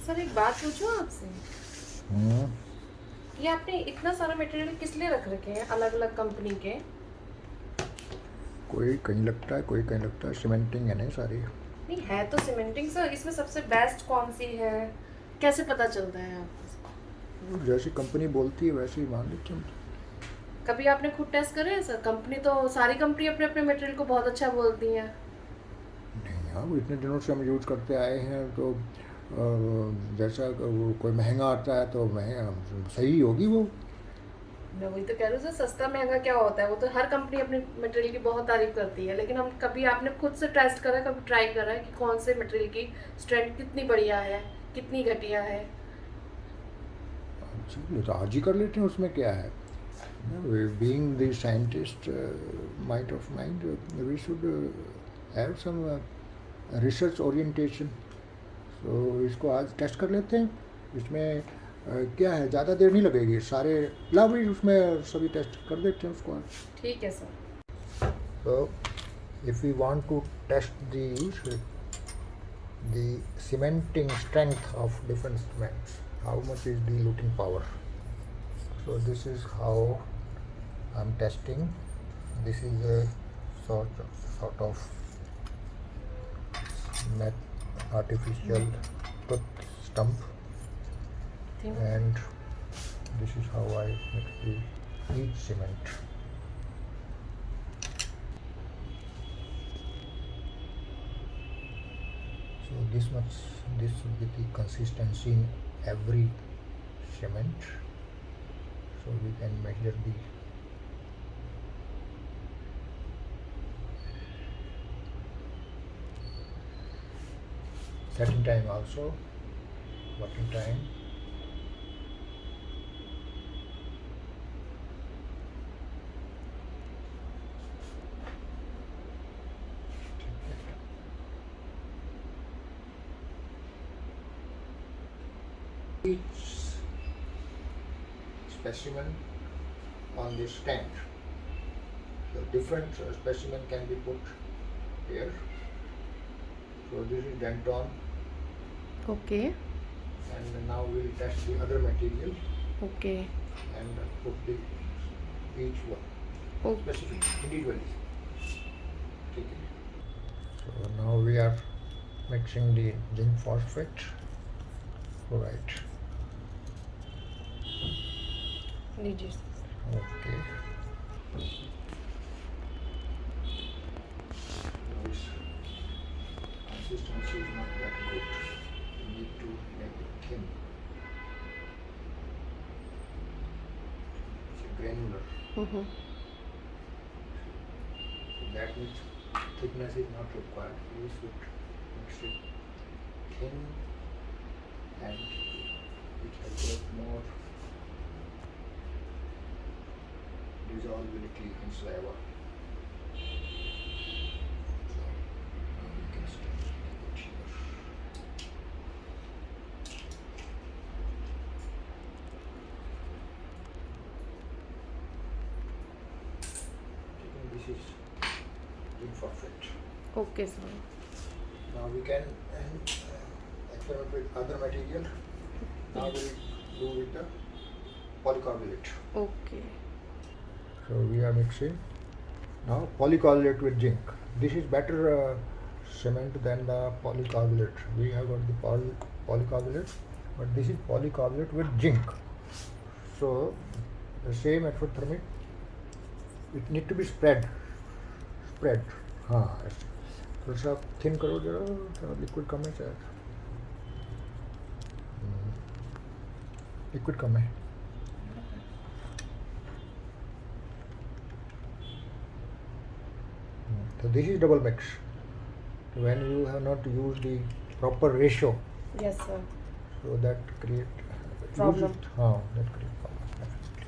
Sir एक बात पूछूं आपसे। हम्म, ये आपने इतना सारा मटेरियल किस लिए रख रखे हैं अलग अलग कंपनी के? कोई कहीं लगता है, कोई कहीं लगता है। सीमेंटिंग है नहीं सारी। नहीं है तो सीमेंटिंग सर, इसमें सबसे बेस्ट कौन सी है? कैसे पता चलता है आपको? और जैसी कंपनी बोलती है वैसे ही मान लेते हैं हम तो। कभी आपने खुद टेस्ट करे हैं सर? कंपनी तो सारी कंपनी अपने अपने मटेरियल को बहुत अच्छा बोलती हैं। नहीं हाँ, वो इतने दिनों से हम यूज़ करते आए हैं तो जैसा वो कोई महंगा आता है तो महंगा सही होगी वो। मैं वही तो कह रही हूँ सर, सस्ता महंगा क्या होता है? वो तो हर कंपनी अपने मटेरियल की बहुत तारीफ करती है, लेकिन हम कभी आपने खुद से टेस्ट करा है, कभी ट्राई करा है कि कौन से मटेरियल की स्ट्रेंथ कितनी बढ़िया है, कितनी घटिया है? चलो तो आज ही कर लेते हैं, उसमें क्या है। Being the scientist mind of mind, we should have some research orientation. तो इसको आज टेस्ट कर लेते हैं। इसमें क्या है, ज़्यादा देर नहीं लगेगी। सारे ला भी उसमें सभी टेस्ट कर देते हैं उसको आज। ठीक है sir. So if we want to test the cementing strength of different cements, how much is the eluting power? So this is how I'm testing. This is a sort of net artificial tooth stump, ठीक। and this is how I mix each cement. So this will be the consistency in every cement. So we can measure the setting time also, working time. Each specimen on this stand. So different specimen can be put here. So this is Denton, okay. and now we will test the other material okay. and put the each one okay. specific individually. ठीक है. So now we are mixing the zinc phosphate chloride. लीजिए sir. Okay. This consistency is not that good. You need to make it thin. It's granular. Hmm. So that means thickness is not required. You should mix it thin and it has got more dissolvability in saliva. So now you can start it here. This is imperfect. Okay sir. Now we can experiment with other material. Now we will do with the polycarbonate. Okay. So So we are mixing now polycarbonate with zinc. This is better cement than the polycarbonate. We have got the polycarbonate, but this is polycarbonate with zinc. So the same exothermic, it need to be spread. हाँ ऐसे थोड़ा सा thin करो जरा, थोड़ा liquid कम है शायद, liquid कम है. So this is double mix. When you have not used the proper ratio, yes sir. so that create Problem. हाँ that create problem definitely.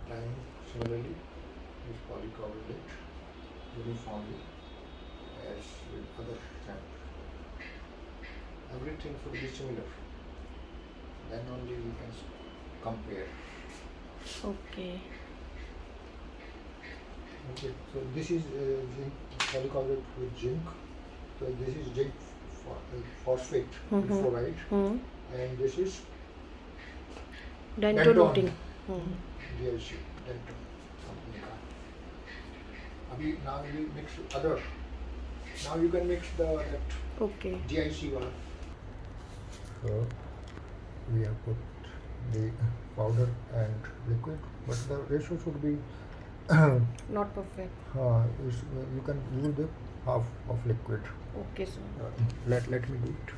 Time similarly is polycarbonate uniformly as with other samples. Everything should be similar. Then only we can compare. Okay. Okay, so this is zinc, polycarbonate with zinc. So this is zinc phosphate fluoride, and this is डेंटोलूटिन। GIC Denton company का. अभी now you mix other. Now you can mix that okay. GIC one. So we have put the powder and liquid, but the ratio should be not perfect. you can use the half of liquid. Okay sir. Let me do it.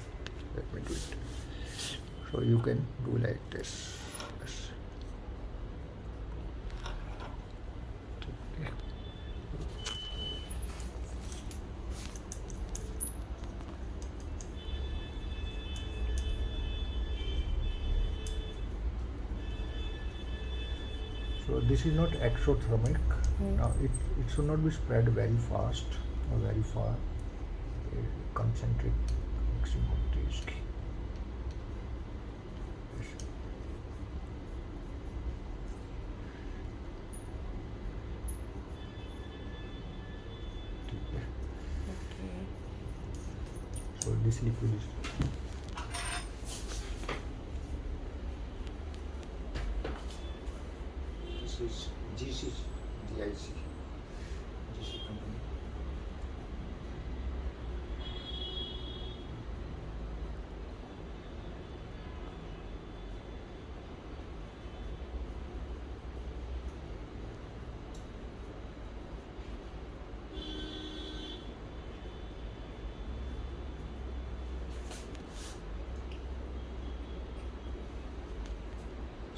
Let me do it. So you can do like this. Yes. Okay. So this is not exothermic. Now it should not be spread very fast or very far. Concentric mixing होती है इसकी. Yes. ठीक है. Okay. So this liquid is this is GC GIC company.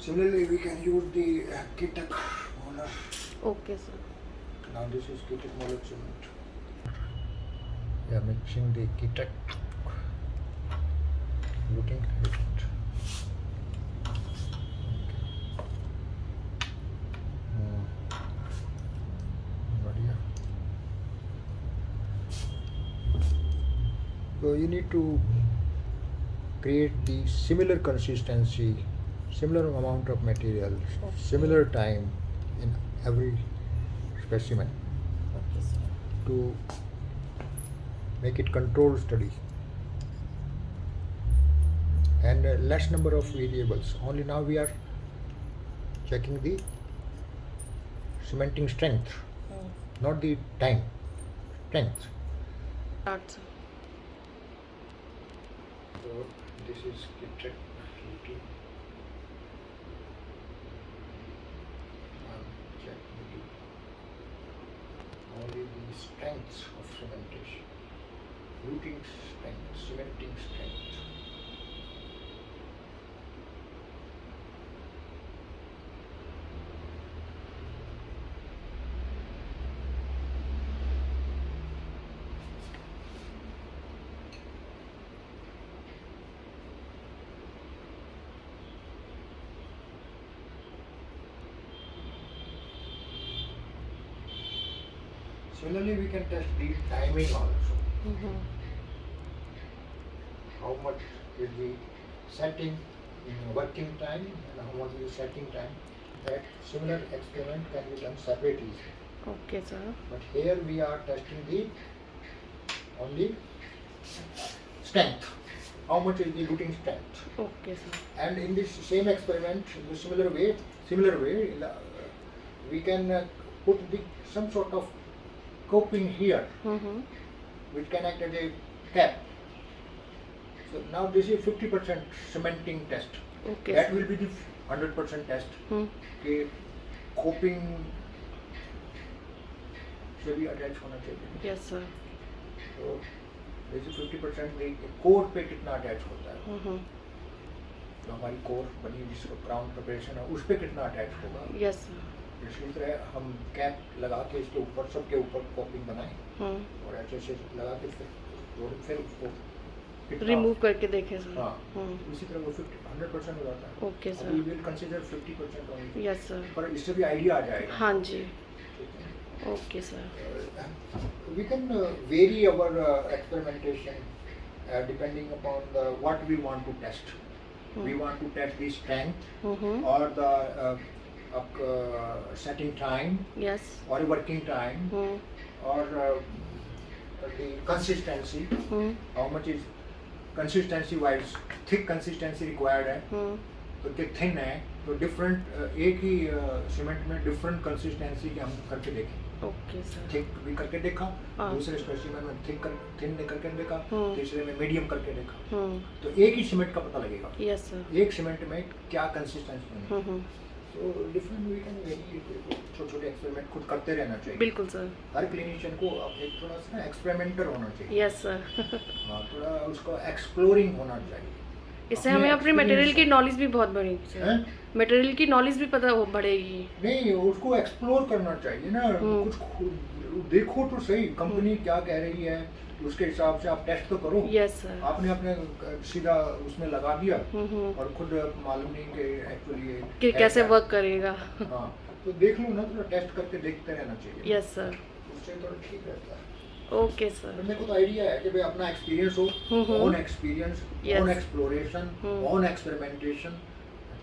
Similarly, we can use the Kitak molar. Okay sir. Now this is Kitak molar cement. We are mixing the Kitak looking it. बढ़िया. So you need to create the similar consistency, similar amount of material, similar time in every specimen okay sir. to make it controlled study, and less number of variables. Only now we are checking the cementing strength, not the time, strength. Start sir. So this is Kitak heating. Checking only the strengths of cementation, rooting strength, cementing strength. Similarly, we can test the timing also. How much is the setting working time and how much is the setting time. That similar experiment can be done separately. Okay sir. But here we are testing the only strength. How much is the looting strength? Okay sir. And in this same experiment, in the similar way, we can put some sort of coping here, which can act as a cap. So now this is 50% cementing test. Okay That sir. will be the 100% test. कि coping से भी attach होना चाहिए. Yes sir. So this is 50% core पे कितना attach होता है. जो हमारी core बनी जिसको crown preparation है उस पे कितना attach होगा. Yes sir. इसी तरह हम कैप लगा के इसके ऊपर सबके ऊपर कॉपिंग बनाएं और ऐसे से लगा के फिर उसको रिमूव करके देखें सर। हाँ इसी तरह वो 100% हो जाता है. Okay sir. We will consider 50% only. Yes sir. पर इससे भी आइडिया आ जाएगा. हाँ जी। Okay sir. We can vary our experimentation depending upon what we want to test. We want to test the strength or the setting time yes. or working time or the consistency, hmm how much is consistency wise thick consistency required है, तो कि thin है, तो different एक ही cement में different consistency के हम करके देखें। Okay sir. थिक भी करके देखा, हाँ। दूसरे स्पेसिमेन में थिन करके देखा, हम्म। तीसरे में मीडियम करके देखा, हम्म तो एक ही सीमेंट का पता लगेगा यस सर। एक सीमेंट में क्या कंसिस्टेंसी है। हम्म तो डिफरेंट वी कैन छोटे छोटे एक्सपेरिमेंट खुद करते रहना चाहिए। बिल्कुल सर। हर क्लिनिशियन को अब एक थोड़ा सा एक्सपेरिमेंटर होना चाहिए। Yes sir. हाँ, थोड़ा उसको एक्सप्लोरिंग होना चाहिए। इससे हमें अपने मटेरियल की नॉलेज भी बहुत बढ़ेगी सर। हैं? मटेरियल की नॉलेज भी पता हो बढ़ेगी। नहीं, उसको एक्सप्लोर करना चाहिए ना, कुछ देखो तो सही कंपनी क्या कह रही है, उसके हिसाब से आप टेस्ट तो करो। Yes sir. आपने अपने सीधा उसमें लगा दिया और खुद मालूम नहीं कि एक्चुअली कि कैसे वर्क करेगा। हाँ, तो देख लो ना, थोड़ा टेस्ट करके देखते रहना चाहिए। Yes sir. उससे थोड़ा ठीक रहता है। Okay sir. मेरे को तो आइडिया है कि भाई अपना एक्सपीरियंस हो, own experience, Yes. Own exploration, own experimentation,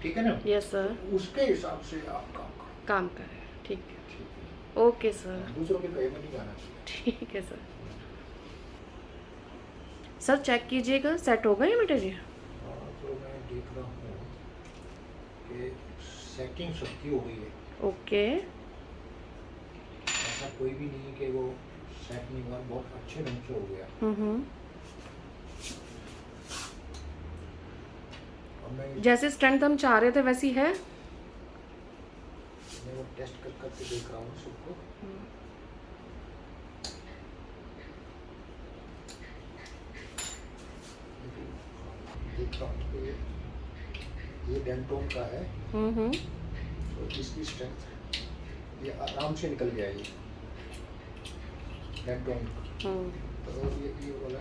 ठीक है ना। Yes sir. उसके हिसाब से आप काम करो। काम करें, ठीक है। Okay sir. दूसरों के कहे में नहीं जाना चाहिए। ठीक है सर। सर चेक कीजिएगा, सेट होगा ये मटेरियल? तो मैं देख रहा हूँ कि सेटिंग सबकी हो गई है। ओके। ऐसा कोई भी नहीं कि वो सेट नहीं हुआ, बहुत अच्छे ढंग से हो गया। और मैं जैसे स्ट्रेंथ हम चाह रहे थे वैसी है? मैं वो टेस्ट करके देख रहा हूँ सबको। देख रहा हूँ कि ये डेंटोन का है, तो इसकी स्ट्रेंथ ये आराम से निकल गया, ये डेंटोन का। तो ये वाला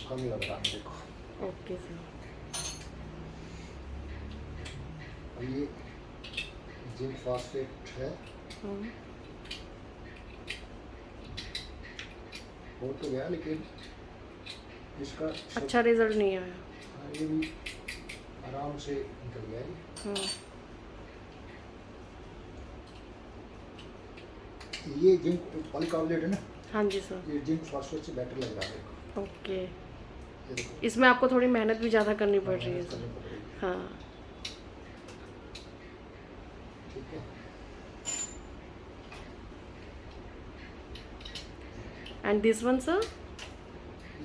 कम लग रहा है मेरे को। Okay sir. और ये जिंक फॉस्फेट है, हो तो गया, लेकिन इसका अच्छा रिजल्ट नहीं आया। हाँ, ये भी आराम से निकल गया ये। ये जिंक पॉलीकार्बोनेट है ना, हाँ जी सर। ये जिंक फॉस्फेट से बेटर लग रहा है मेरे को। ओके। ये देखो, इसमें आपको थोड़ी मेहनत भी ज़्यादा करनी पड़ रही है मेहनत सर। करनी पड़ रही है। हाँ। ठीक है। And this one sir?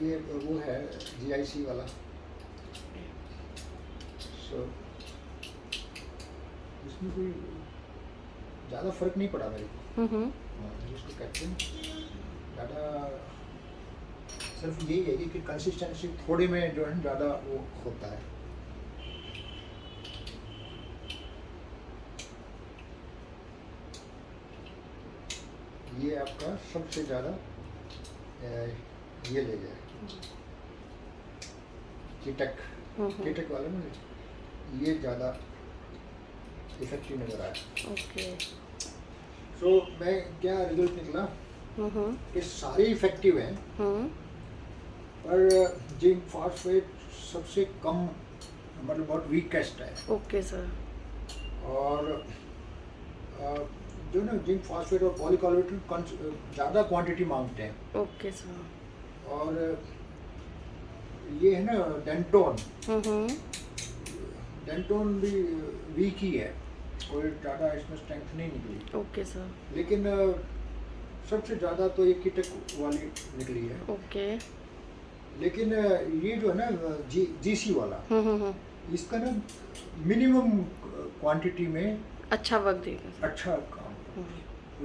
ये वो है GIC वाला। सो इसमें कोई ज़्यादा फर्क नहीं पड़ा मेरे को। जिसको कहते हैं ज़्यादा, सिर्फ यही है कि कंसिस्टेंसी थोड़े में जो है ज़्यादा वो होता है। ये आपका सबसे ज़्यादा ये ले गया कीटक वाला ना, ये ज़्यादा इफेक्टिव नज़र आया। ओके। सो मैं क्या रिजल्ट निकला कि सारे इफेक्टिव हैं, पर जिंक फॉस्फेट सबसे कम, मतलब बहुत वीकेस्ट है। Okay sir. और जो ना जिंक फॉस्फेट और पॉलीकार्बोनेट ज़्यादा क्वांटिटी मांगते हैं। Okay sir. और ये है ना डेंटोन, डेंटोन भी वीक ही है, कोई ज़्यादा इसमें स्ट्रेंथ नहीं निकली। Okay sir. लेकिन सबसे ज़्यादा तो ये कीटक वाली निकली है। ओके। लेकिन ये जो है ना GC वाला, इसका ना मिनिमम क्वांटिटी में अच्छा वर्क देगा सर। अच्छा काम,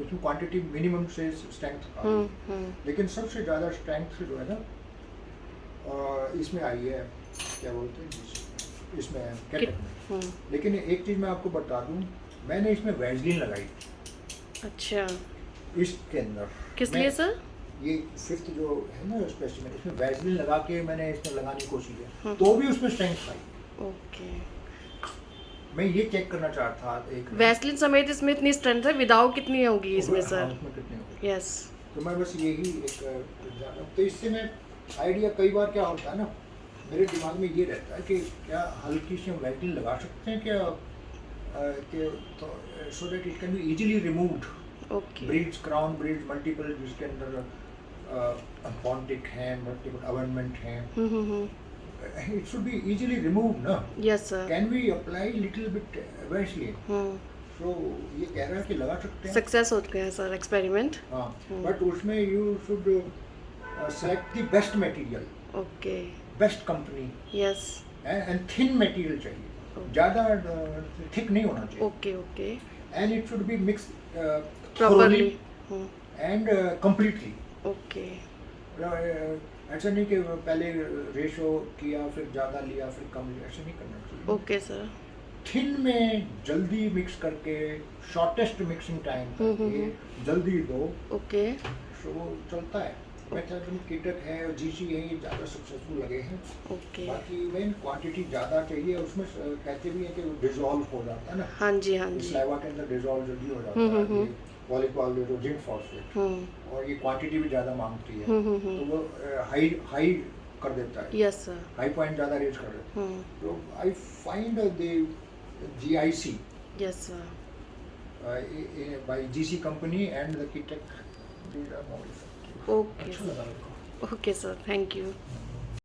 उसमें क्वांटिटी मिनिमम से स्ट्रेंथ आ रही, लेकिन सबसे ज़्यादा स्ट्रेंथ जो है ना इसमें आई है, क्या बोलते हैं इसमें कीटक में। लेकिन एक चीज़ मैं आपको बता दूं, मैंने इसमें वैसलीन लगाई। अच्छा। इसके अंदर किस लिए सर? ये 5th जो है ना स्पेसिमेन, इसमें वैसलीन लगा के मैंने इसमें लगाने की कोशिश की, तो भी उसमें स्ट्रेंथ आई। ओके। मैं ये चेक करना चाहता था एक वैसलीन समेत इसमें इतनी स्ट्रेंथ है, विदाउट कितनी होगी इसमें सर? उसमें कितने होंगे। यस। तो मैं बस यही एक तो इससे मैं आइडिया, कई बार क्या होता है ना, मेरे दिमाग में ये रहता है कि क्या हल्की सी हम वैसलीन लगा सकते हैं क्या, कि तो so that it can be easily removed. Okay. Breeds, crown breeds, multiple, जिसके अंदर पॉन्टिक हैं, मल्टीपल अवेंटमेंट हैं, हम्म, it should be easily removed, ना? Yes sir. Can we apply little bit Vaseline? So ये कह रहा है कि लगा सकते हैं। सक्सेस हो गया सर एक्सपेरिमेंट। हाँ, बट उसमें you should select the best material, okay, best company, yes, and thin material चाहिए, ज़्यादा thick नहीं होना चाहिए, okay okay, and it should be mixed properly, thoroughly and completely. Okay, ऐसा नहीं कि पहले रेशो किया फिर ज़्यादा लिया फिर कम लिया, ऐसा नहीं करना चाहिए। Okay sir. थिन में जल्दी मिक्स करके शॉर्टेस्ट मिक्सिंग टाइम करके जल्दी दो, ओके, तो वो चलता है। मेथड कीटक है और जीसी है, ये ज़्यादा सक्सेसफुल लगे हैं। ओके, बाकी इवन क्वांटिटी ज़्यादा चाहिए, उसमें कहते भी हैं कि वो डिजोल्व हो जाता है ना, हाँ जी हाँ जी, स्लाइवा के अंदर डिजोल्व जल्दी हो जाता है ये पॉलीक्लोराइड और जिंक फॉस्फेट, और ये क्वांटिटी भी ज़्यादा मांगती है, तो वो हाई कर देता है, यस सर, हाई पॉइंट ज़्यादा रेज कर देता है। तो I find the GIC yes sir, by GC company and the Kitek, these are more effective। Okay अच्छा लगा मेरे को। Okay sir, thank you.